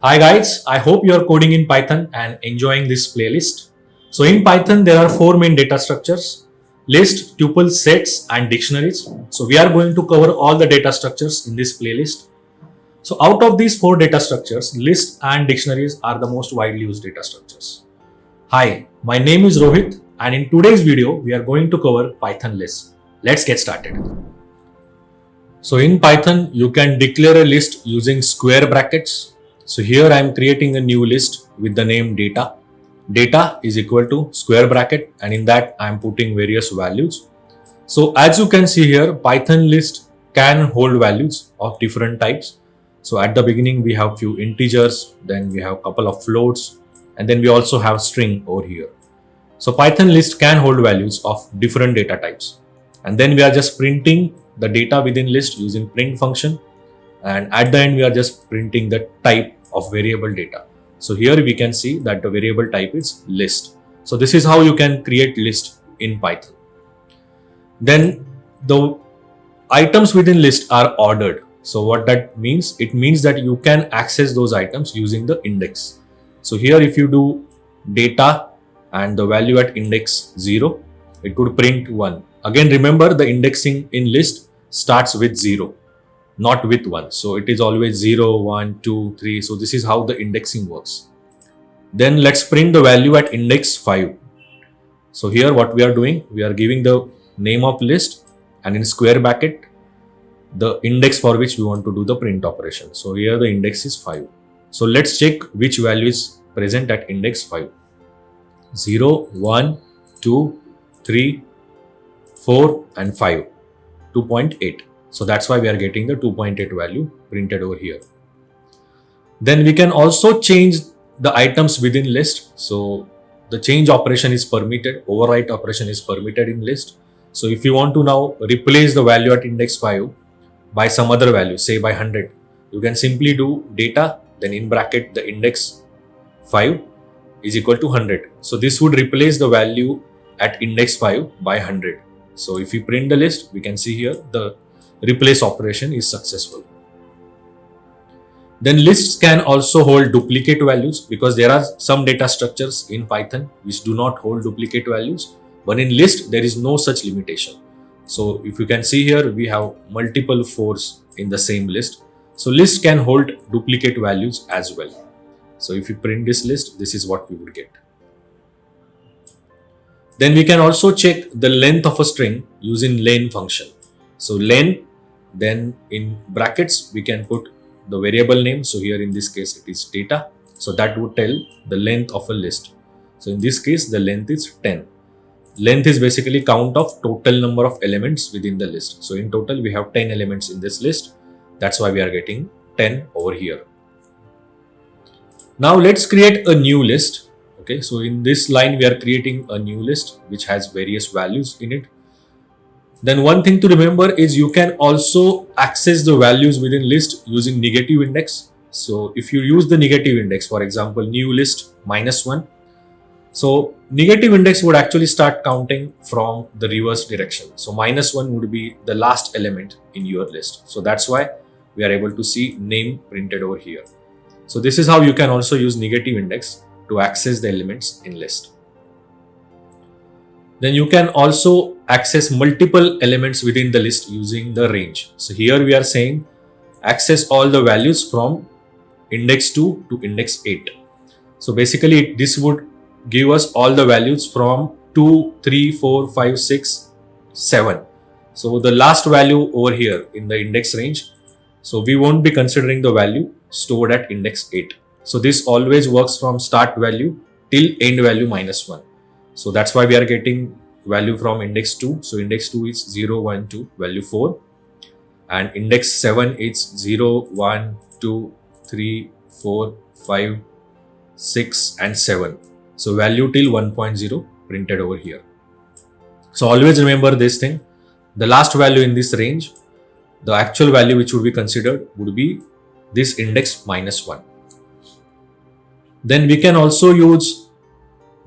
Hi guys, I hope you are coding in Python and enjoying this playlist. So in Python, there are four main data structures: list, tuple, sets and dictionaries. So we are going to cover all the data structures in this playlist. So out of these four data structures, list and dictionaries are the most widely used data structures. Hi, my name is Rohit and in today's video, we are going to cover Python list. Let's get started. So in Python, you can declare a list using square brackets. So here I am creating a new list with the name data. Data is equal to square bracket and in that I am putting various values. So as you can see here, Python list can hold values of different types. So at the beginning we have few integers, then we have a couple of floats, and then we also have string over here. So Python list can hold values of different data types. And then we are just printing the data within list using print function. And at the end, we are just printing the type of variable data. So here we can see that the variable type is list. So this is how you can create list in Python. Then the items within list are ordered. So what that means? It means that you can access those items using the index. So here if you do data and the value at index 0, it could print 1. Again, remember the indexing in list starts with 0. Not with 1. So it is always 0, 1, 2, 3. So this is how the indexing works. Then let's print the value at index 5. So here what we are doing, we are giving the name of list and in square bracket, the index for which we want to do the print operation. So here the index is 5. So let's check which value is present at index 5. 0, 1, 2, 3, 4 and 5. 2.8. So that's why we are getting the 2.8 value printed over here. Then we can also change the items within list. So the change operation is permitted, overwrite operation is permitted in list. So if you want to now replace the value at index 5 by some other value, say by 100, you can simply do data, then in bracket the index 5 is equal to 100. So this would replace the value at index 5 by 100. So if we print the list, we can see here the replace operation is successful. Then lists can also hold duplicate values because there are some data structures in Python which do not hold duplicate values, but in list there is no such limitation. So if you can see here, we have multiple 4s in the same list. So list can hold duplicate values as well. So if you print this list, this is what we would get. Then we can also check the length of a string using len function. So len, then in brackets, we can put the variable name. So here in this case, it is data. So that would tell the length of a list. So in this case, the length is 10. Length is basically count of total number of elements within the list. So in total, we have 10 elements in this list. That's why we are getting 10 over here. Now let's create a new list. Okay, so in this line, we are creating a new list which has various values in it. Then one thing to remember is you can also access the values within list using negative index. So if you use the negative index, for example, new list -1. So negative index would actually start counting from the reverse direction. So -1 would be the last element in your list. So that's why we are able to see name printed over here. So this is how you can also use negative index to access the elements in list. Then you can also access multiple elements within the list using the range. So here we are saying access all the values from index 2 to index 8. So basically this would give us all the values from 2, 3, 4, 5, 6, 7. So the last value over here in the index range. So we won't be considering the value stored at index 8. So this always works from start value till end value -1. So that's why we are getting value from index 2. So index 2 is 0, 1, 2, value 4. And index 7 is 0, 1, 2, 3, 4, 5, 6 and 7. So value till 1.0 printed over here. So always remember this thing. The last value in this range, the actual value which would be considered would be this index -1. Then we can also use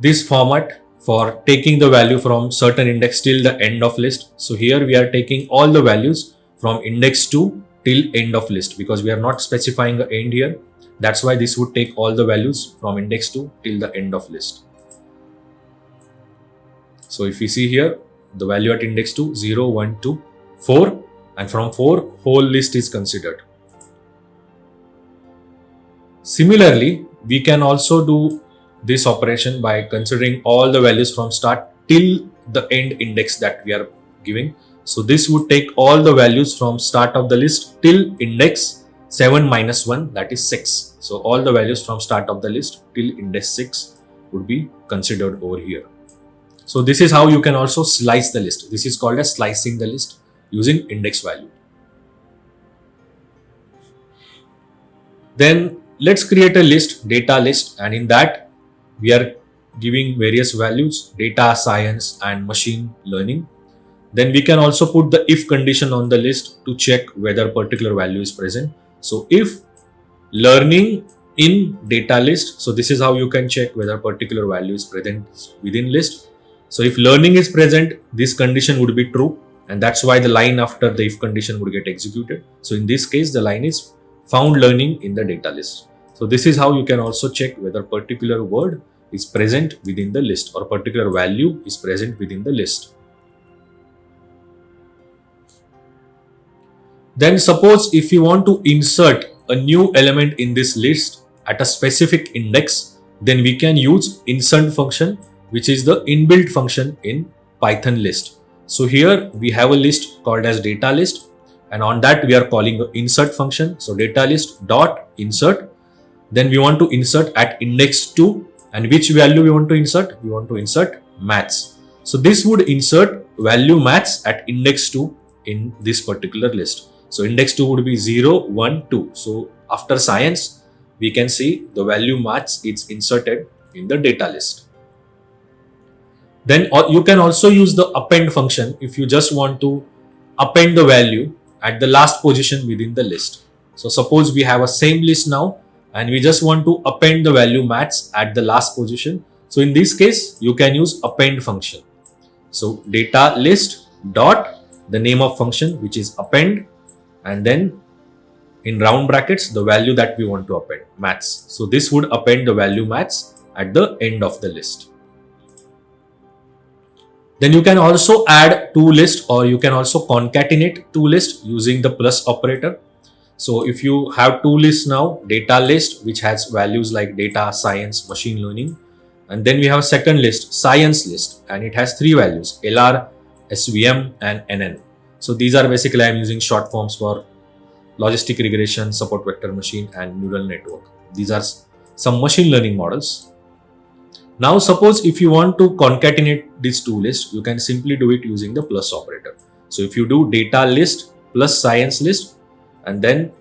this format for taking the value from certain index till the end of list. So here we are taking all the values from index 2 till end of list because we are not specifying the end here. That's why this would take all the values from index 2 till the end of list. So if we see here, the value at index 2, 0, 1, 2, 4, and from 4, whole list is considered. Similarly, we can also do this operation by considering all the values from start till the end index that we are giving. So this would take all the values from start of the list till index 7 minus 1, that is 6. So all the values from start of the list till index 6 would be considered over here. So this is how you can also slice the list. This is called as slicing the list using index value. Then let's create a list, data list, and in that we are giving various values, data science and machine learning. Then we can also put the if condition on the list to check whether particular value is present. So if learning in data list, so this is how you can check whether particular value is present within list. So if learning is present, this condition would be true, and that's why the line after the if condition would get executed. So in this case, the line is found learning in the data list. So this is how you can also check whether particular word is present within the list or particular value is present within the list. Then suppose if you want to insert a new element in this list at a specific index, then we can use insert function, which is the inbuilt function in Python list. So here we have a list called as data list, and on that we are calling the insert function. So data list dot insert. Then we want to insert at index 2, and which value we want to insert? We want to insert maths. So this would insert value maths at index 2 in this particular list. So index 2 would be 0, 1, 2. So after science, we can see the value maths is inserted in the data list. Then you can also use the append function if you just want to append the value at the last position within the list. So suppose we have a same list now and we just want to append the value maths at the last position. So in this case, you can use append function. So data list dot the name of function, which is append, and then in round brackets the value that we want to append, maths. So this would append the value maths at the end of the list. Then you can also add two lists, or you can also concatenate two lists using the plus operator. So if you have two lists now, data list, which has values like data, science, machine learning, and then we have a second list, science list, and it has three values, LR, SVM, and NN. So these are basically, I'm using short forms for logistic regression, support vector machine, and neural network. These are some machine learning models. Now suppose if you want to concatenate these two lists, you can simply do it using the plus operator. So if you do data list plus science list and then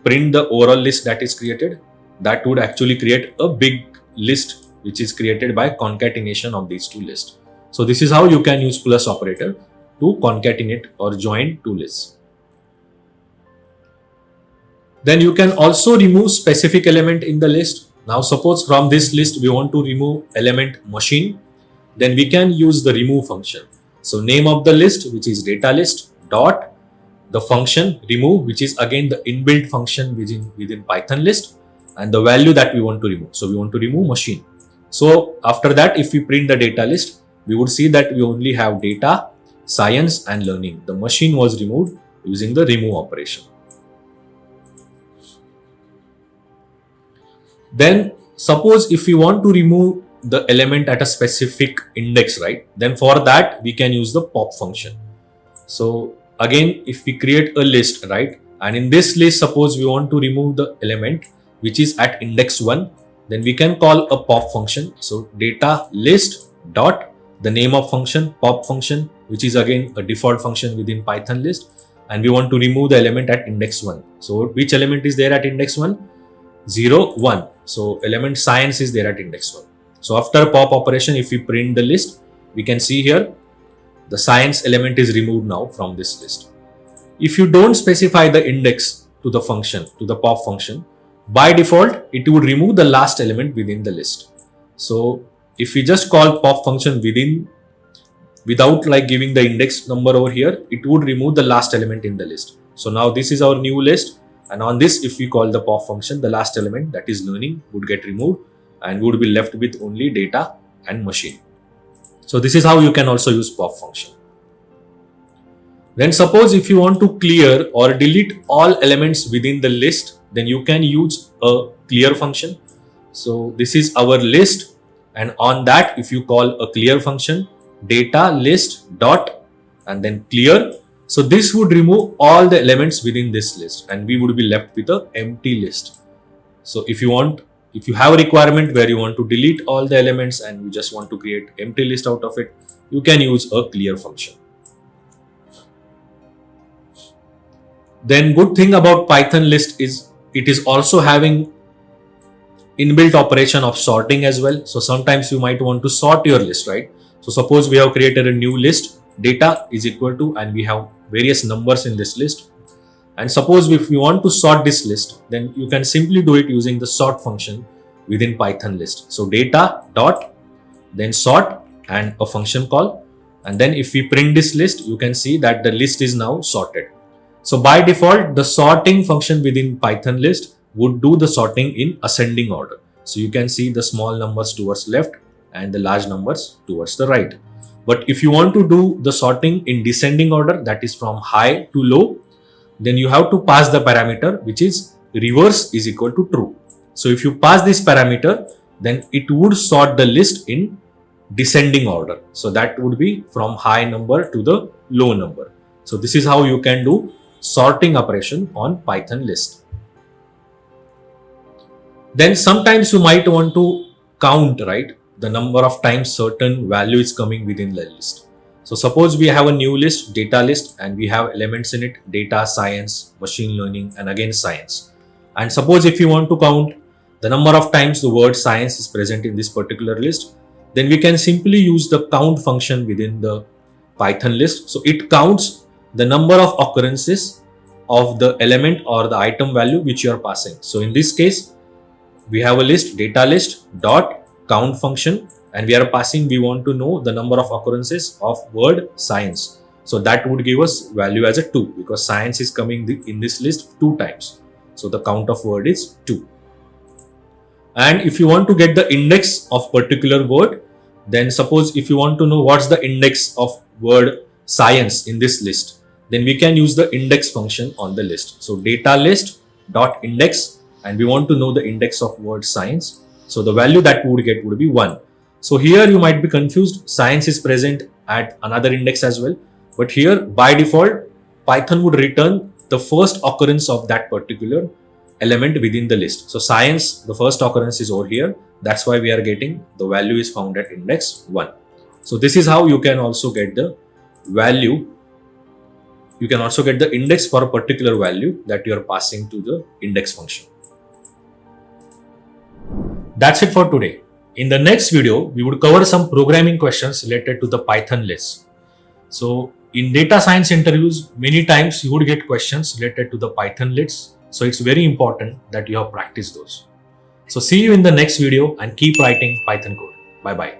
print the overall list that is created, that would actually create a big list which is created by concatenation of these two lists. So this is how you can use plus operator to concatenate or join two lists. Then you can also remove specific element in the list. Now suppose from this list we want to remove element machine, then we can use the remove function. So name of the list, which is data list dot the function remove, which is again the inbuilt function within Python list, and the value that we want to remove. So we want to remove machine. So after that, if we print the data list, we would see that we only have data, science, and learning. The machine was removed using the remove operation. Then suppose if we want to remove the element at a specific index, right? Then for that we can use the pop function. So again, if we create a list, right? And in this list, suppose we want to remove the element which is at index 1, then we can call a pop function. So data list dot the name of function, pop function, which is again a default function within Python list, and we want to remove the element at index 1. So which element is there at index 1? 0, 1. So element science is there at index 1. So after pop operation, if we print the list, we can see here the science element is removed now from this list. If you don't specify the index to the function, to the pop function, by default it would remove the last element within the list. So if we just call pop function without like giving the index number over here, it would remove the last element in the list. So now this is our new list, And on this, if we call the pop function, the last element, that is learning, would get removed and would be left with only data and machine. So this is how you can also use pop function. Then suppose if you want to clear or delete all elements within the list, then you can use a clear function. So this is our list, and on that, if you call a clear function, data list dot and then clear. So this would remove all the elements within this list and we would be left with an empty list. So if you have a requirement where you want to delete all the elements and you just want to create empty list out of it, you can use a clear function. Then good thing about Python list is it is also having inbuilt operation of sorting as well. So sometimes you might want to sort your list, right? So suppose we have created a new list, data is equal to, and we have various numbers in this list. And suppose if you want to sort this list, then you can simply do it using the sort function within Python list. So data dot, then sort and a function call. And then if we print this list, you can see that the list is now sorted. So by default, the sorting function within Python list would do the sorting in ascending order. So you can see the small numbers towards left and the large numbers towards the right. But if you want to do the sorting in descending order, that is from high to low, then you have to pass the parameter which is reverse is equal to true. So if you pass this parameter, then it would sort the list in descending order. So that would be from high number to the low number. So this is how you can do sorting operation on Python list. Then sometimes you might want to count, right, the number of times certain value is coming within the list. So suppose we have a new list, data list, and we have elements in it, data, science, machine learning, and again science. And suppose if you want to count the number of times the word science is present in this particular list, then we can simply use the count function within the Python list. So it counts the number of occurrences of the element or the item value which you are passing. So in this case, we have a list, data list dot count function, and we want to know the number of occurrences of word science. So that would give us value as a 2 because science is coming in this list 2 times. So the count of word is 2. And if you want to get the index of particular word, then suppose if you want to know what's the index of word science in this list, then we can use the index function on the list. So data list dot index, and we want to know the index of word science. So the value that we would get would be 1. So here you might be confused. Science is present at another index as well. But here by default, Python would return the first occurrence of that particular element within the list. So science, the first occurrence is over here. That's why we are getting the value is found at index 1. So this is how you can also get the value. You can also get the index for a particular value that you are passing to the index function. That's it for today. In the next video, we would cover some programming questions related to the Python list. So in data science interviews, many times you would get questions related to the Python lists. So it's very important that you have practiced those. So see you in the next video and keep writing Python code. Bye bye.